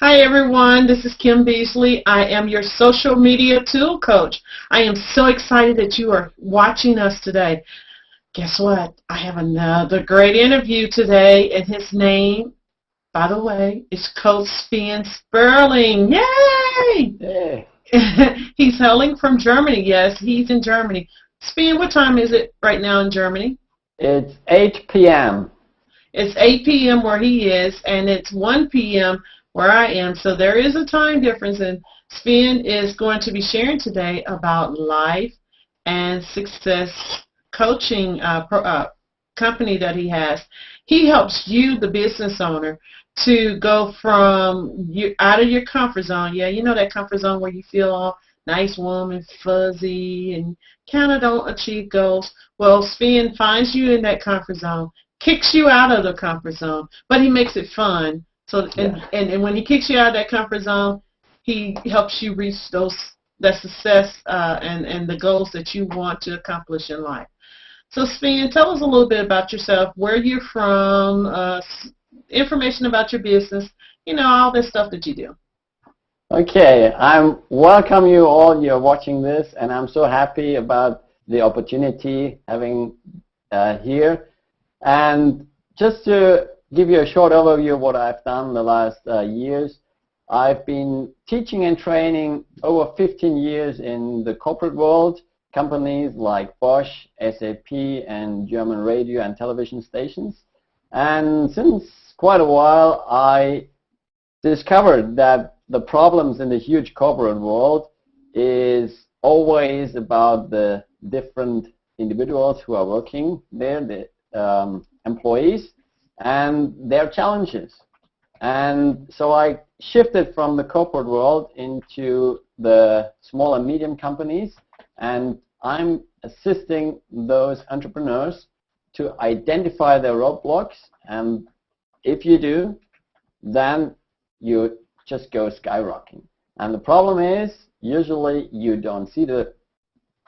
Hi everyone, this is Kim Beasley. I am your social media tool coach. I am so excited that you are watching us today. Guess what? I have another great interview today, and his name, by the way, is Coach Sven Sperling. Yay! Hey. He's hailing from Germany. Yes, he's in Germany. Sven, what time is it right now in Germany? It's 8 p.m. It's 8 p.m. where he is, and it's 1 p.m. where I am. So there is a time difference, and Sven is going to be sharing today about life and success coaching company that he has. He helps you, the business owner, to go from out of your comfort zone. Yeah, you know that comfort zone where you feel all nice, warm, and fuzzy, and kind of don't achieve goals. Well, Sven finds you in that comfort zone, kicks you out of the comfort zone, but he makes it fun. So and when he kicks you out of that comfort zone, he helps you reach that success and the goals that you want to accomplish in life. So Sven, tell us a little bit about yourself, where you're from, information about your business, all that stuff that you do. Okay, I welcome you all. You're watching this, and I'm so happy about the opportunity having here. And just to give you a short overview of what I've done the last years, I've been teaching and training over 15 years in the corporate world, companies like Bosch, SAP, and German radio and television stations. And since quite a while, I discovered that the problems in the huge corporate world is always about the different individuals who are working there, the employees, and their challenges. And so I shifted from the corporate world into the small and medium companies, and I'm assisting those entrepreneurs to identify their roadblocks, and if you do, then you just go skyrocketing. And the problem is, usually you don't see the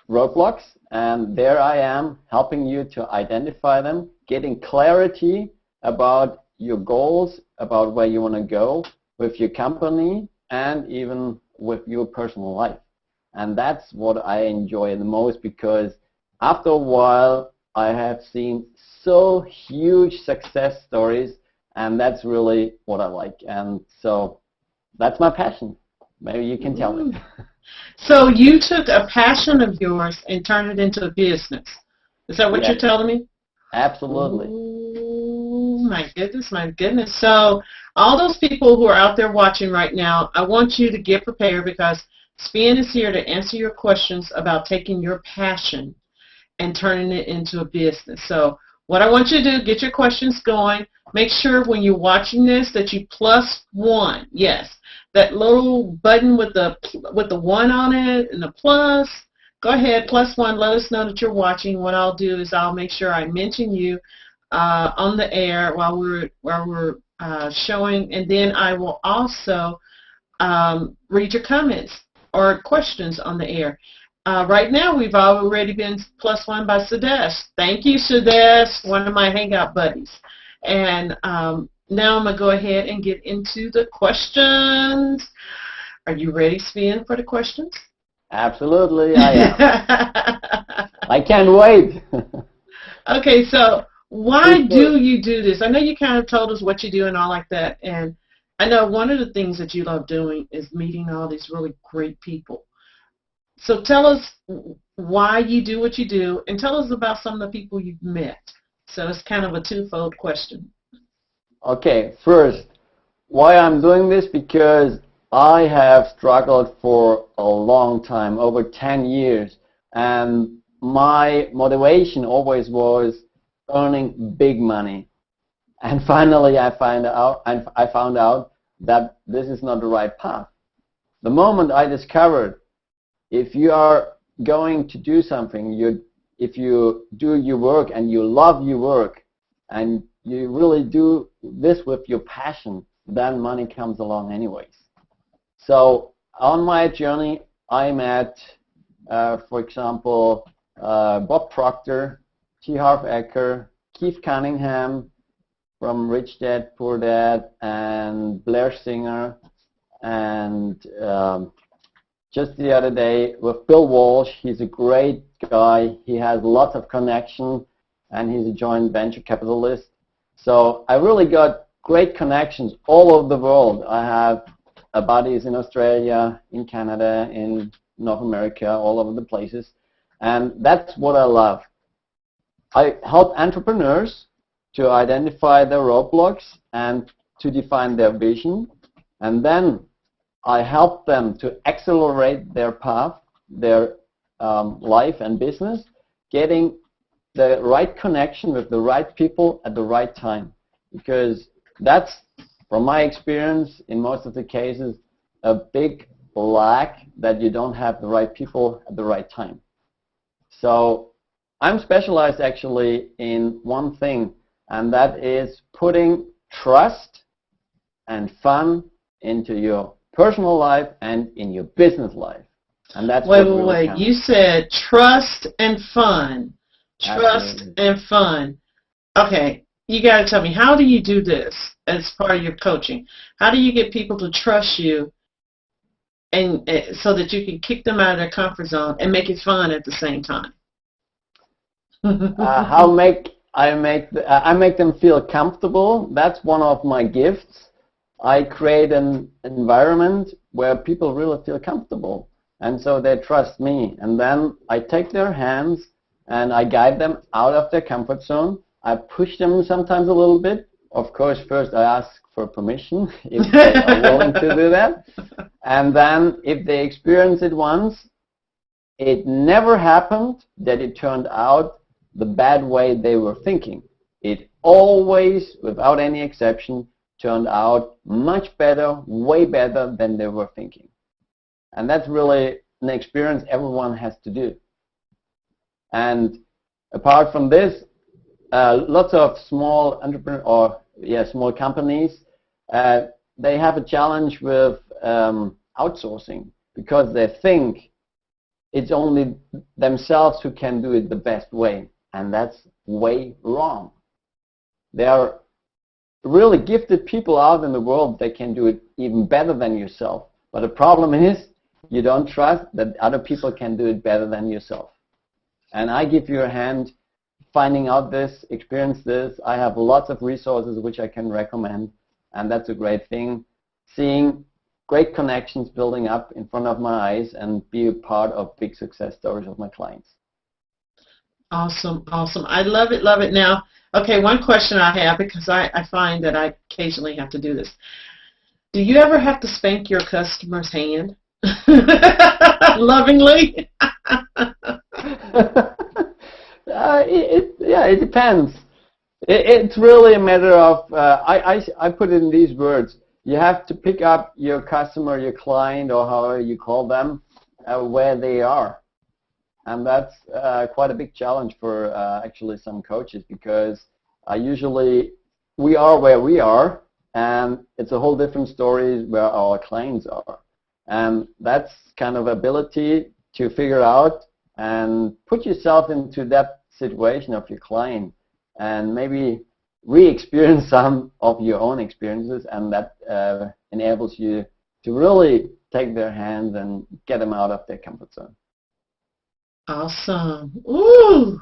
roadblocks, and there I am helping you to identify them, getting clarity about your goals, about where you want to go with your company and even with your personal life. And that's what I enjoy the most, because after a while I have seen so huge success stories, and that's really what I like. And so that's my passion. Maybe you can tell me. So you took a passion of yours and turned it into a business. Is that what you're telling me? Absolutely. Ooh, my goodness, my goodness. So all those people who are out there watching right now, I want you to get prepared, because Sven is here to answer your questions about taking your passion and turning it into a business. So what I want you to do, get your questions going. Make sure when you're watching this that you +1. Yes, that little button with the 1 on it and the plus. Go ahead, +1. Let us know that you're watching. What I'll do is I'll make sure I mention you on the air while we're showing, and then I will also read your comments or questions on the air. Right now, we've already been +1 by Sudesh. Thank you, Sudesh, one of my Hangout buddies. And now I'm going to go ahead and get into the questions. Are you ready, Sven, for the questions? Absolutely, I am. I can't wait. Okay, so why do you do this? I know you kind of told us what you do and all like that, and I know one of the things that you love doing is meeting all these really great people. So tell us why you do what you do, and tell us about some of the people you've met. So it's kind of a twofold question. Okay, first, why I'm doing this, because I have struggled for a long time, over 10 years, and my motivation always was earning big money. And finally I found out that this is not the right path. The moment I discovered, if you are going to do something, if you do your work and you love your work and you really do this with your passion, then money comes along anyways. So on my journey, I met, for example, Bob Proctor, T. Harv Eker, Keith Cunningham from Rich Dad, Poor Dad, and Blair Singer, and just the other day with Bill Walsh. He's a great guy. He has lots of connection, and he's a joint venture capitalist. So I really got great connections all over the world. I have buddies in Australia, in Canada, in North America, all over the places. And that's what I love. I help entrepreneurs to identify their roadblocks and to define their vision. And then I help them to accelerate their path, their life and business, getting the right connection with the right people at the right time. Because that's, from my experience, in most of the cases, a big lack that you don't have the right people at the right time. So I'm specialized actually in one thing, and that is putting trust and fun into your personal life and in your business life. And that's wait. You said trust and fun. Trust Absolutely. and fun. Okay, you got to tell me, how do you do this as part of your coaching? How do you get people to trust you, and so that you can kick them out of their comfort zone and make it fun at the same time? I make them feel comfortable. That's one of my gifts. I create an environment where people really feel comfortable, and so they trust me. And then I take their hands and I guide them out of their comfort zone. I push them sometimes a little bit. Of course, first I ask for permission if they are willing to do that. And then if they experience it once, it never happened that it turned out the bad way they were thinking. It always, without any exception, turned out much better, way better than they were thinking. And that's really an experience everyone has to do. And apart from this, lots of small entrepreneurs, or small companies, they have a challenge with outsourcing because they think it's only themselves who can do it the best way, and that's way wrong. There are really gifted people out in the world that can do it even better than yourself, but the problem is you don't trust that other people can do it better than yourself. And I give you a hand finding out this, experience this. I have lots of resources which I can recommend, and that's a great thing. Seeing great connections building up in front of my eyes and be a part of big success stories of my clients. Awesome, awesome. I love it, love it. Now, okay, one question I have, because I find that I occasionally have to do this. Do you ever have to spank your customer's hand? Lovingly? It depends. It's really a matter of, I put it in these words. You have to pick up your customer, your client, or however you call them, where they are. And that's quite a big challenge for actually some coaches, because usually we are where we are, and it's a whole different story where our clients are. And that's kind of ability to figure out and put yourself into that situation of your client and maybe re-experience some of your own experiences, and that enables you to really take their hands and get them out of their comfort zone. Awesome. Ooh,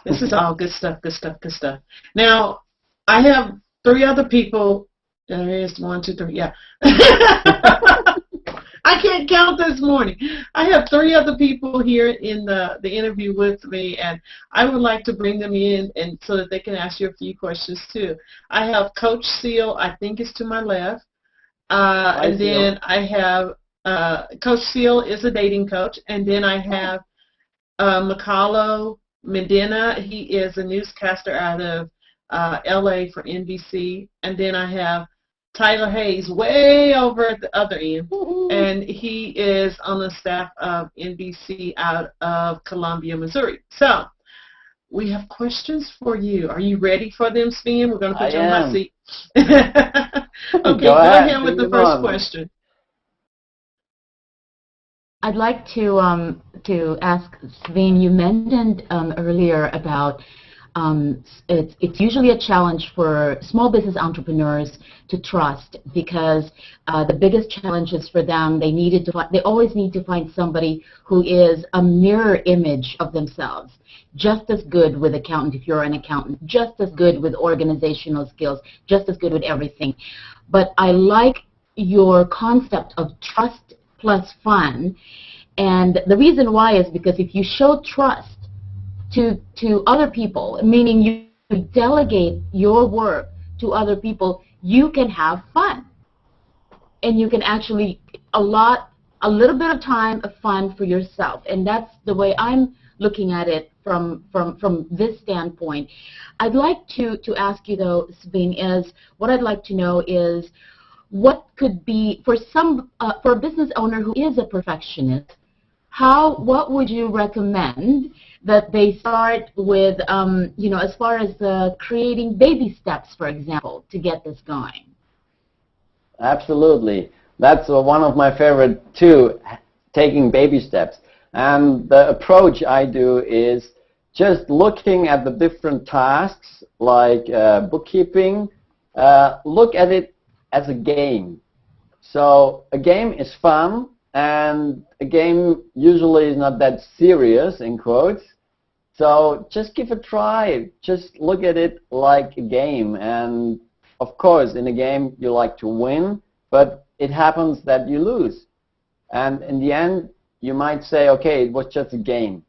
this is all good stuff, good stuff, good stuff. Now, I have 3 other people. There is 1, 2, 3, yeah. I can't count this morning. I have 3 other people here in the interview with me, and I would like to bring them in and so that they can ask you a few questions too. I have Coach Seal, I think is to my left. And then I have Coach Seal is a dating coach, and then I have Mikalo Medina. He is a newscaster out of LA for NBC, and then I have Tyler Hayes way over at the other end, and he is on the staff of NBC out of Columbia, Missouri. So we have questions for you. Are you ready for them, Sven? We're going to put you on my seat. Okay, go ahead with the first question. I'd like to ask Sven, you mentioned earlier about it's usually a challenge for small business entrepreneurs to trust, because the biggest challenge is for them, they always need to find somebody who is a mirror image of themselves. Just as good with accountant if you're an accountant, just as good with organizational skills, just as good with everything. But I like your concept of trust plus fun, and the reason why is because if you show trust to other people, meaning you delegate your work to other people, you can have fun. And you can actually a little bit of time of fun for yourself. And that's the way I'm looking at it from this standpoint. I'd like to ask you though, Sven, what I'd like to know is what could be for a business owner who is a perfectionist, what would you recommend that they start with, as far as creating baby steps, for example, to get this going? Absolutely. That's one of my favorite too, taking baby steps. And the approach I do is just looking at the different tasks like bookkeeping, look at it as a game. So a game is fun, and a game usually is not that serious, in quotes. So just give it a try. Just look at it like a game. And of course, in a game, you like to win, but it happens that you lose. And in the end, you might say, okay, it was just a game.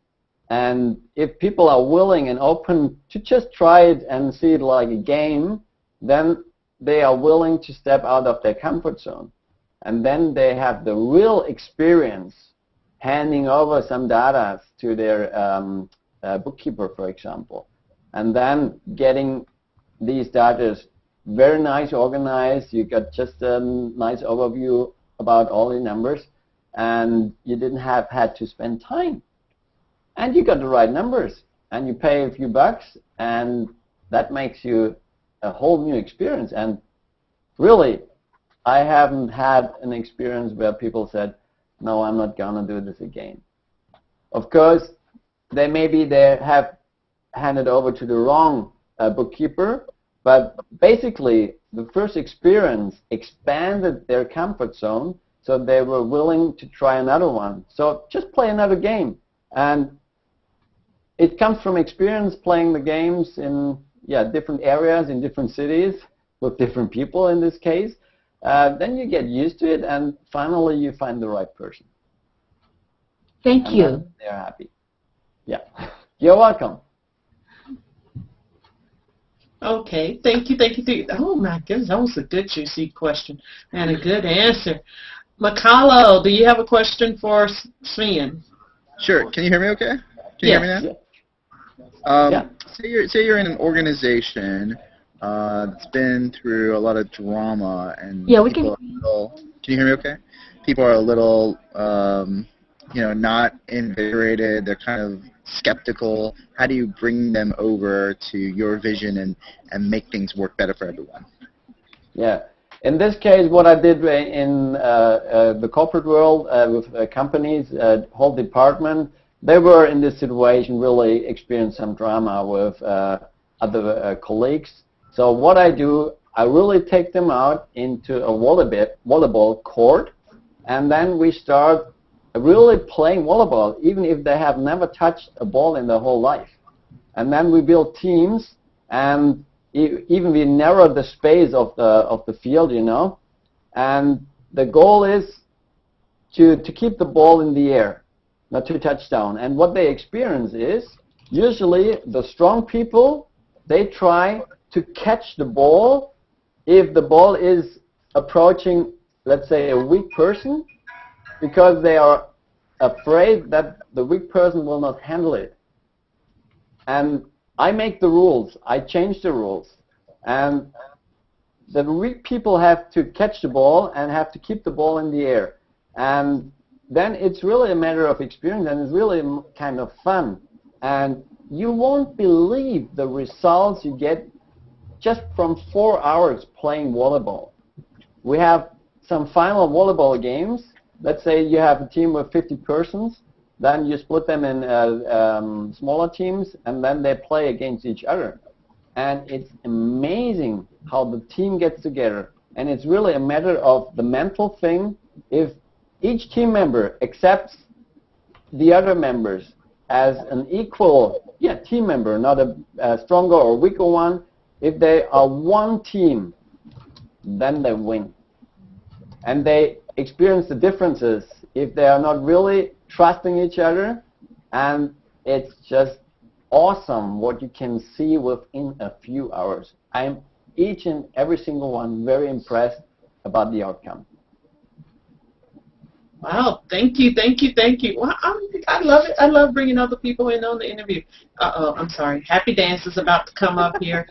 And if people are willing and open to just try it and see it like a game, then they are willing to step out of their comfort zone. And then they have the real experience handing over some data to their bookkeeper, for example, and then getting these data very nice organized. You got just a nice overview about all the numbers, and you didn't have had to spend time. And you got the right numbers, and you pay a few bucks, and that makes you a whole new experience. And really, I haven't had an experience where people said, no, I'm not going to do this again. Of course, they have handed over to the wrong bookkeeper, but basically the first experience expanded their comfort zone, so they were willing to try another one. So just play another game. And it comes from experience playing the games in different areas, in different cities, with different people in this case. Then you get used to it, and finally you find the right person. Thank you. They're happy. Yeah. You're welcome. Okay. Thank you. Oh, my goodness. That was a good, juicy question and a good answer. Makalo, do you have a question for Sven? Sure. Can you hear me okay? Can you hear me now? Yeah. Say you're in an organization that's been through a lot of drama, and we can. Can you hear me okay? People are a little, not invigorated. They're kind of skeptical. How do you bring them over to your vision and make things work better for everyone? Yeah. In this case, what I did in the corporate world with companies, whole department, they were in this situation really experienced some drama with other colleagues. So what I do, I really take them out into a volleyball court, and then we start really playing volleyball, even if they have never touched a ball in their whole life. And then we build teams, and even we narrow the space of the field, and the goal is to keep the ball in the air, not to touch down. And what they experience is usually the strong people, they try to catch the ball if the ball is approaching, let's say, a weak person, because they are afraid that the weak person will not handle it. And I make the rules. I change the rules. And the weak people have to catch the ball and have to keep the ball in the air. And then it's really a matter of experience, and it's really kind of fun. And you won't believe the results you get just from 4 hours playing volleyball. We have some final volleyball games. Let's say you have a team of 50 persons, then you split them in smaller teams, and then they play against each other. And it's amazing how the team gets together. And it's really a matter of the mental thing. If each team member accepts the other members as an equal team member, not a stronger or weaker one, if they are one team, then they win. And they experience the differences if they are not really trusting each other, and it's just awesome what you can see within a few hours. I'm each and every single one very impressed about the outcome. Wow, thank you, thank you, thank you. Well, I love it. I love bringing other people in on the interview. I'm sorry. Happy Dance is about to come up here.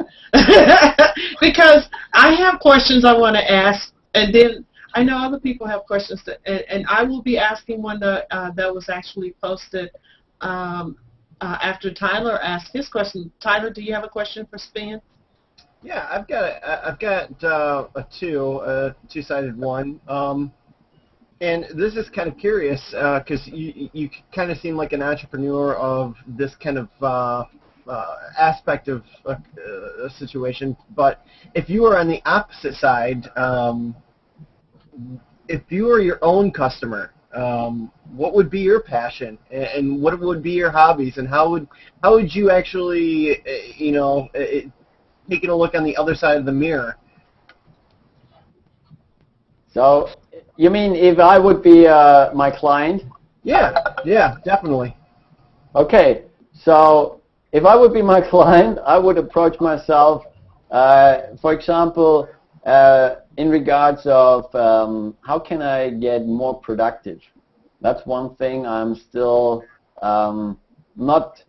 Because I have questions I want to ask, and then I know other people have questions, and I will be asking one that was actually posted after Tyler asked his question. Tyler, do you have a question for Sven? Yeah, I've got a two-sided one. And this is kind of curious because you kind of seem like an entrepreneur of this kind of aspect of a situation. But if you were on the opposite side, if you were your own customer, what would be your passion, and what would be your hobbies, and how would you actually, taking a look on the other side of the mirror? So, you mean if I would be my client? Yeah, definitely. Okay, so if I would be my client, I would approach myself, for example, in regards of how can I get more productive. That's one thing I'm still not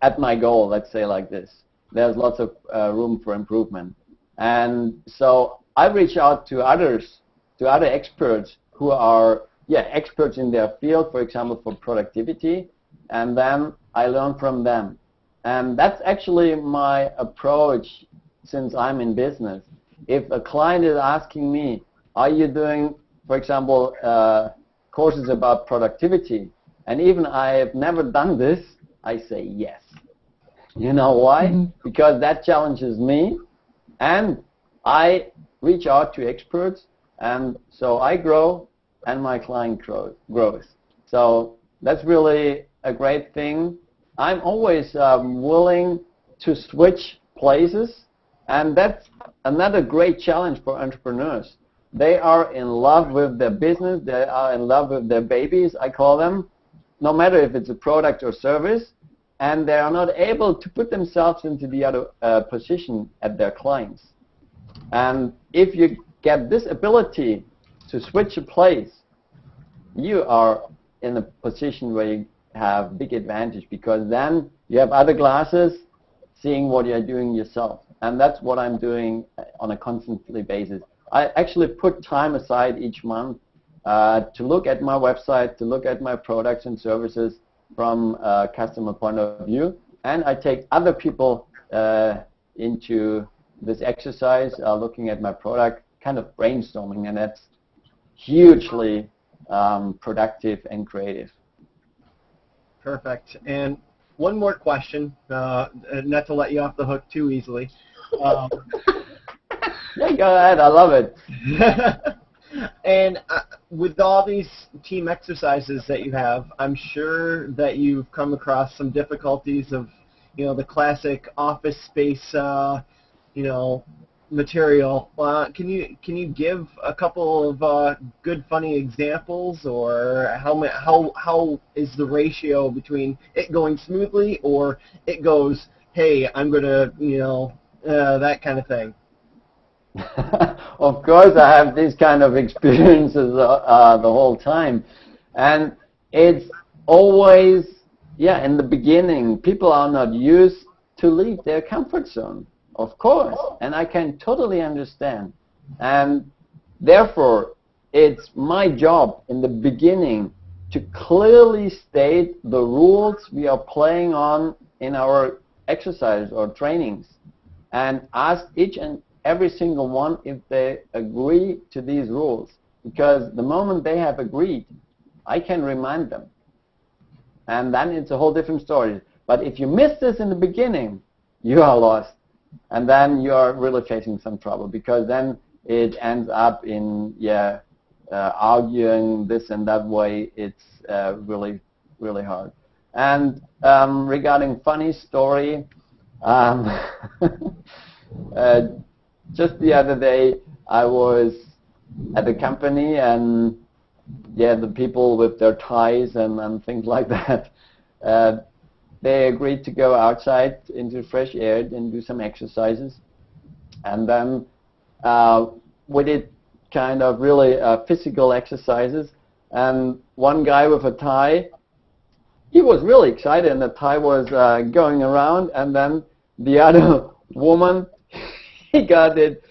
at my goal, let's say like this. There's lots of room for improvement. And so I reach out to others, to other experts who are experts in their field, for example, for productivity, and then I learn from them. And that's actually my approach since I'm in business. If a client is asking me, are you doing, for example, courses about productivity, and even I have never done this, I say yes. You know why? Mm-hmm. Because that challenges me, and I reach out to experts, and so I grow, and my client grows. So that's really a great thing. I'm always willing to switch places, and that's another great challenge for entrepreneurs. They are in love with their business. They are in love with their babies, I call them, no matter if it's a product or service, and they are not able to put themselves into the other position at their clients. And if you get this ability to switch a place, you are in a position where you have big advantage, because then you have other glasses seeing what you're doing yourself. And that's what I'm doing on a constantly basis. I actually put time aside each month to look at my website, to look at my products and services from a customer point of view. And I take other people into this exercise, looking at my product, kind of brainstorming, and that's hugely productive and creative. Perfect. And one more question, not to let you off the hook too easily. Yeah, go ahead. I love it. And with all these team exercises that you have, I'm sure that you've come across some difficulties of, the classic office space, material. Can you give a couple of good, funny examples, or how is the ratio between it going smoothly or it goes, hey, I'm gonna, that kind of thing? Of course, I have these kind of experiences the whole time, and it's always, in the beginning, people are not used to leave their comfort zone, of course, and I can totally understand. And therefore, it's my job in the beginning to clearly state the rules we are playing on in our exercises or trainings, and ask each and every single one if they agree to these rules. Because the moment they have agreed, I can remind them. and then it's a whole different story. But if you miss this in the beginning, you are lost, and then you are really facing some trouble, because then it ends up in arguing this and that way. It's really, really hard. And regarding funny story, just the other day I was at a company, and the people with their ties and things like that, they agreed to go outside into fresh air and do some exercises. And then we did kind of really physical exercises. And one guy with a tie, he was really excited, and the tie was going around. And then the other woman, he got it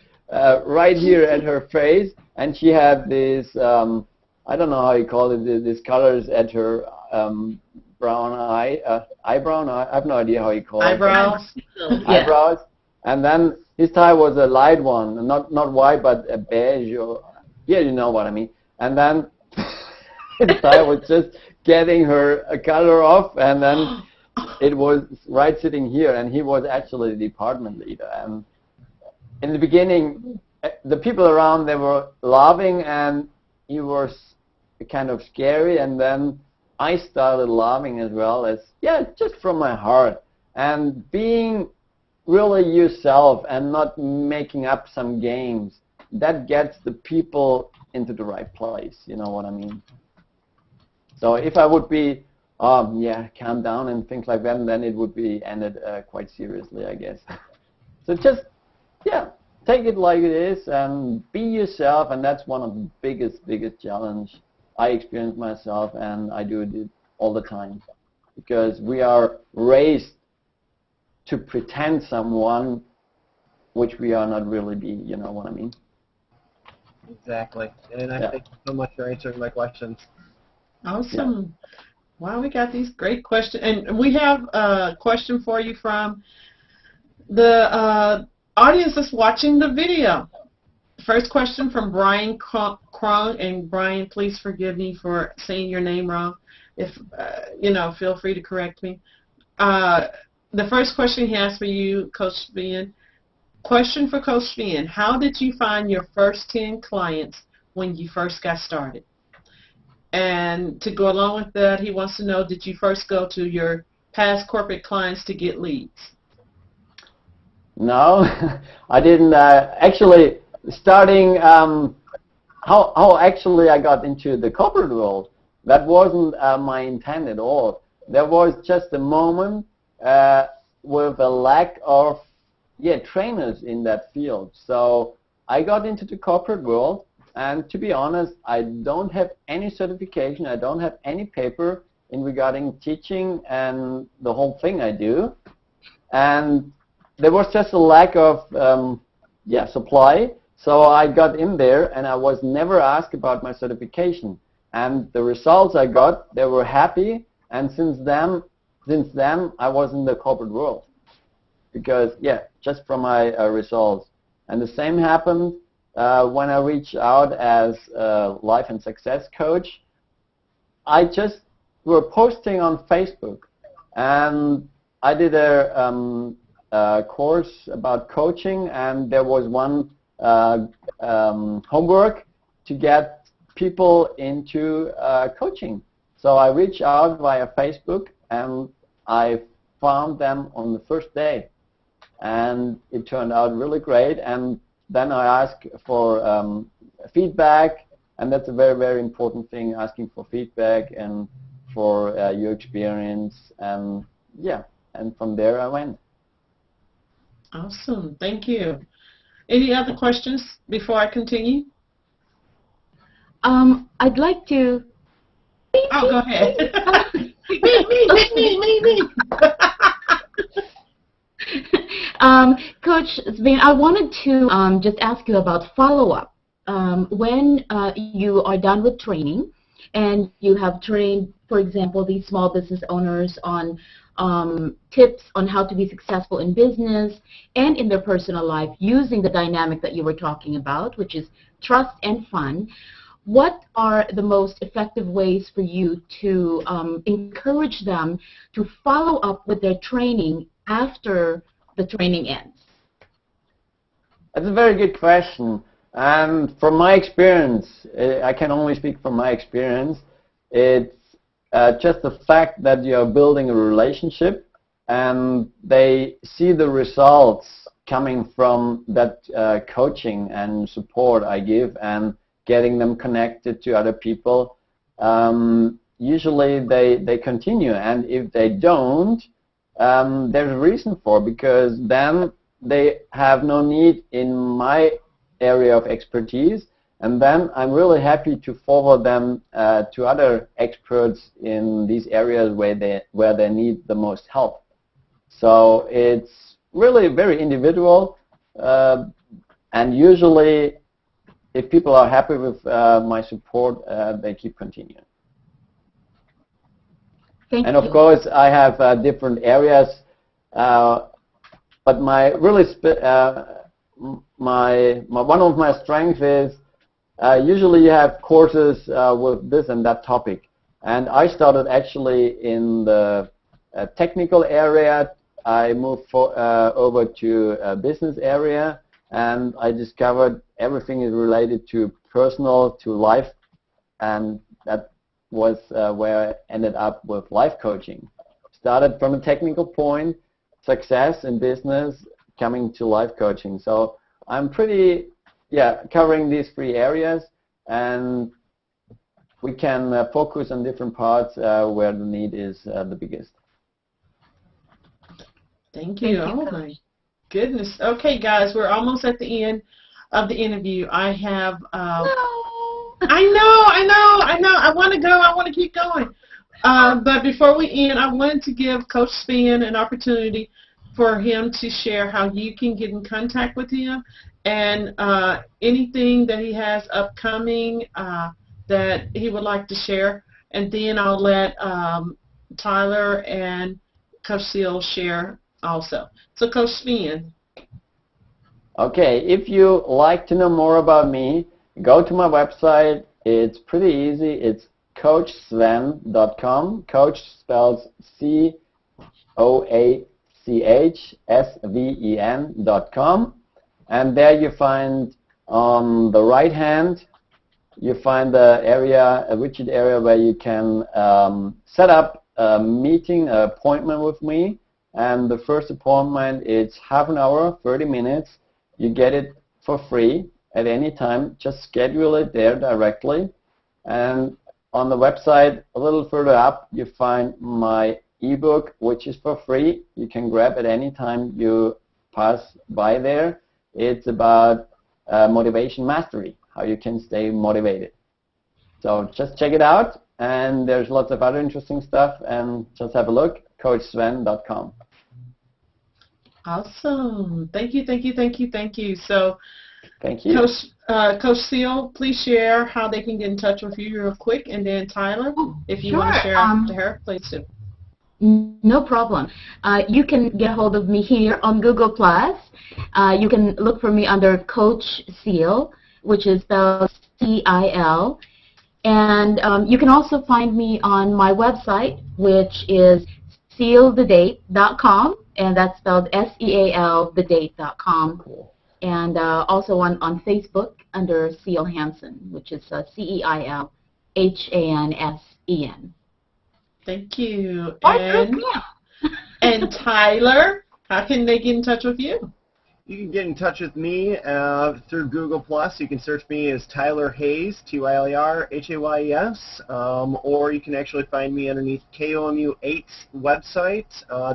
right here at her face, and she had this, I don't know how you call it, these colors at her brown eyebrow. No, I have no idea how you call Eyebrows. it. Eyebrows. And then his tie was a light one, not white, but a beige. Or, you know what I mean. And then his tie was just getting her color off, and then it was right sitting here, and he was actually the department leader. And in the beginning, the people around, they were laughing, and he was kind of scary, and then I started laughing as well, as just from my heart, and being really yourself and not making up some games. That gets the people into the right place. You know what I mean? So if I would be calm down and things like that, then it would be ended quite seriously, I guess. So just take it like it is and be yourself, and that's one of the biggest challenge I experience myself, and I do it all the time, because we are raised to pretend someone which we are not really be. You know what I mean? Exactly. And I thank you so much for answering my questions. Awesome. Wow, we got these great questions. And we have a question for you from the audience that's watching the video. First question from Brian Krong, and Brian, please forgive me for saying your name wrong. If feel free to correct me. The first question he has for you, Coach Sven. Question for Coach Sven: how did you find your first 10 clients when you first got started? And to go along with that, he wants to know: did you first go to your past corporate clients to get leads? No, I didn't. Actually, starting how actually I got into the corporate world, that wasn't my intent at all. There was just a moment with a lack of trainers in that field. So I got into the corporate world, and to be honest, I don't have any certification. I don't have any paper in regarding teaching and the whole thing I do. And there was just a lack of supply. So I got in there, and I was never asked about my certification. And the results I got, they were happy. And since then I was in the corporate world, because just from my results. And the same happened when I reached out as a life and success coach. I just were posting on Facebook, and I did a course about coaching, and there was one homework to get people into coaching. So I reached out via Facebook, and I found them on the first day, and it turned out really great. And then I asked for feedback, and that's a very, very important thing, asking for feedback and for your experience, and and from there I went. Awesome, thank you. Any other questions before I continue? I'd like to. Oh, go ahead. me. Coach Sven, I wanted to just ask you about follow-up. When you are done with training, and you have trained, for example, these small business owners on tips on how to be successful in business and in their personal life using the dynamic that you were talking about, which is trust and fun, what are the most effective ways for you to encourage them to follow up with their training after the training ends? That's a very good question. And from my experience, I can only speak from my experience, it's just the fact that you're building a relationship and they see the results coming from that coaching and support I give and getting them connected to other people. Usually they continue, and if they don't, there's a reason for it, because then they have no need in my area of expertise, and then I'm really happy to forward them to other experts in these areas where they need the most help. So it's really very individual, and usually if people are happy with my support, they keep continuing. Thank and you. of course I have different areas, but my really one of my strengths is usually you have courses with this and that topic, and I started actually in the technical area. I moved over to a business area, and I discovered everything is related to personal, to life, and that was where I ended up with life coaching. Started from a technical point, success in business, coming to life coaching. So I'm pretty, covering these three areas, and we can focus on different parts where the need is the biggest. Thank you. Oh my goodness. Okay, guys, we're almost at the end of the interview. I have. I know. I want to go. I want to keep going. But before we end, I wanted to give Coach Sven an opportunity for him to share how you can get in contact with him, and anything that he has upcoming that he would like to share. And then I'll let Tyler and Coach Seal share also. So Coach Sven. Okay, if you like to know more about me, go to my website. It's pretty easy. It's coachsven.com. Coach spells COACHSVEN.com. And there you find on the right hand, you find the area, a widget area where you can set up a meeting, an appointment with me. And the first appointment, it's half an hour, 30 minutes. You get it for free at any time. Just schedule it there directly. And on the website, a little further up, you find my ebook, which is for free. You can grab at any time you pass by there. It's about motivation mastery, how you can stay motivated. So just check it out, and there's lots of other interesting stuff, and just have a look, coachsven.com. Awesome. Thank you. So, thank you. Coach Seal, please share how they can get in touch with you real quick, and then Tyler, if you want to share to her, please do. No problem. You can get a hold of me here on Google+. You can look for me under Coach Seal, which is spelled C-I-L. And you can also find me on my website, which is sealthedate.com, and that's spelled S-E-A-L, thedate.com. Cool. And also on Facebook under Seal Hansen, which is C-E-I-L-H-A-N-S-E-N. Thank you. And Tyler, how can they get in touch with you? You can get in touch with me through Google+. You can search me as Tyler Hayes, Tylerhayes, or you can actually find me underneath KOMU8's website.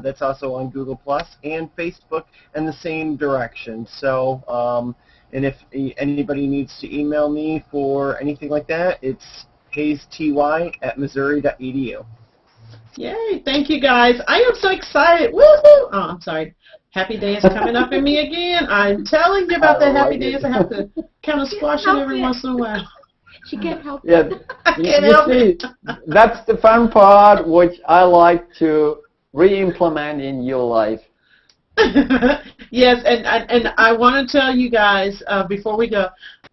That's also on Google+, and Facebook in the same direction. So, and if anybody needs to email me for anything like that, it's hayesty@missouri.edu. Yay, thank you guys. I am so excited. Woohoo! Oh, I'm sorry. Happy Dance coming up in me again. I'm telling you about that Happy Dance. I have to kind of squash it every once in a while. She can't help it. Yeah, I can't help it. That's the fun part, which I like to re-implement in your life. Yes, and I want to tell you guys before we go,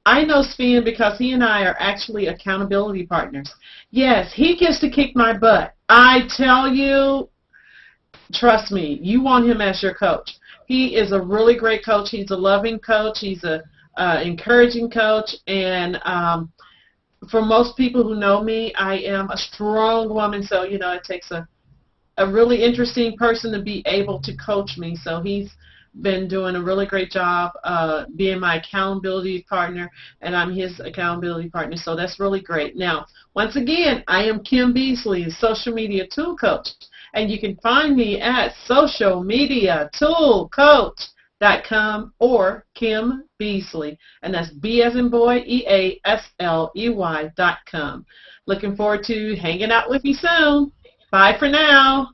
I know Sven because he and I are actually accountability partners. Yes, he gets to kick my butt. I tell you, trust me, you want him as your coach. He is a really great coach. He's a loving coach. He's a encouraging coach, and for most people who know me, I am a strong woman. So it takes a really interesting person to be able to coach me. So he's been doing a really great job being my accountability partner, and I'm his accountability partner. So that's really great. Now, once again, I am Kim Beasley, social media tool coach, and you can find me at socialmediatoolcoach.com or Kim Beasley, and that's B as in boy, EASLEY.com. Looking forward to hanging out with you soon. Bye for now.